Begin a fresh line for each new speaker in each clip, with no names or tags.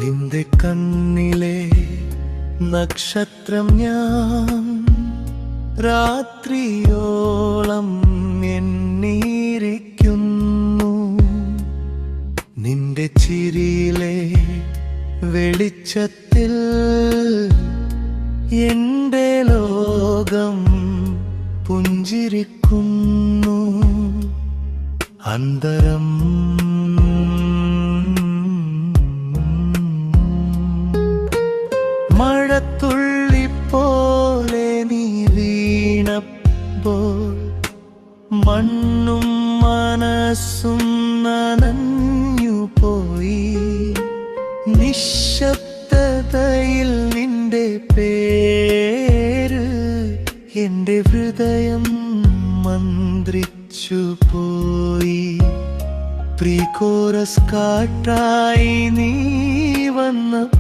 നിന്റെ കണ്ണിലെ നക്ഷത്രം ഞാൻ രാത്രിയോളം എണ്ണിയിരിക്കുന്നു. നിന്റെ ചിരിയിലെ വെളിച്ചത്തിൽ എന്റെ ലോകം പുഞ്ചിരിക്കുന്നു. അന്തരം മഴത്തുള്ളി പോലെ നീ വീണപ്പോൾ മണ്ണും മനസ്സും നനഞ്ഞുപോയി. നിശബ്ദതയിൽ നിന്റെ പേര് എന്റെ ഹൃദയം മന്ത്രിച്ചു പോയി. പ്രീകോറസ് കാറ്റായി നീ വന്നപ്പോൾ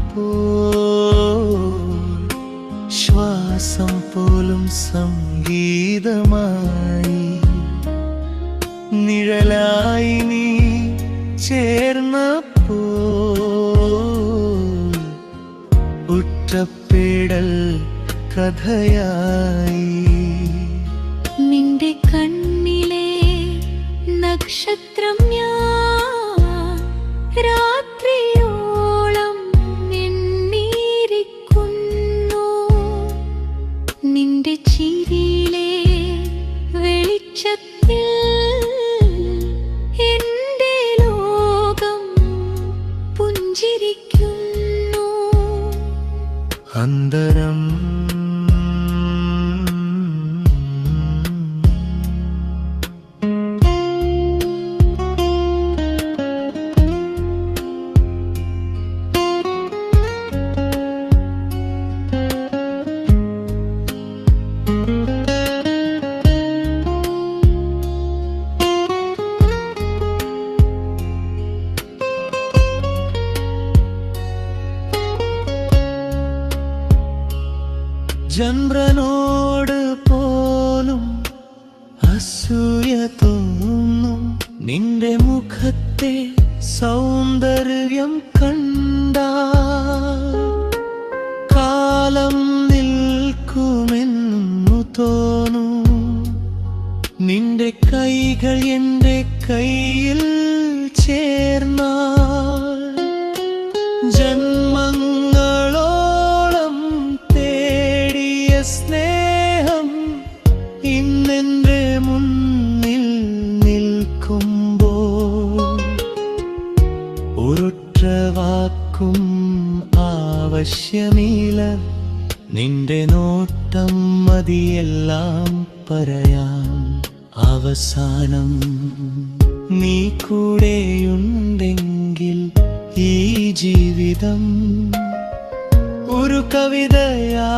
ശ്വാസം പോലും സംഗീതമായി. നിഴലായി നീ ചേർന്നപ്പോൾ ഒറ്റപ്പെടൽ കഥയായി.
നിന്റെ കണ്ണിലെ നക്ഷത്രം ഞാൻ രാത്രിയോളം എണ്ണിയിരിക്കുന്നു. നിന്റെ ചിരിയിലെ വെളിച്ചത്തിൽ എന്റെ ലോകം പുഞ്ചിരിക്കുന്നു.
അന്തരം ചന്ദ്രനോട് പോലും അസൂയ തോന്നും. നിന്റെ മുഖത്തെ സൗന്ദര്യം കണ്ടാൽ കാലം നിൽക്കുമെന്നു തോന്നും. നിന്റെ കൈകൾ എൻ്റെ കയ്യിൽ ചേർന്നാൽ ജന്മങ്ങളോളം തേടിയ സ്നേഹം ഇന്നെന്റെ മുന്നിൽ നിൽക്കുമ്പോൾ ഒരൊറ്റ വാക്കും ആവശ്യമില്ല. നിന്റെ നോട്ടം മതിയെല്ലാം പറയാൻ. അവസാനം നീ കൂടെയുണ്ടെങ്കിൽ ഈ ജീവിതം ഒരു കവിതയാ.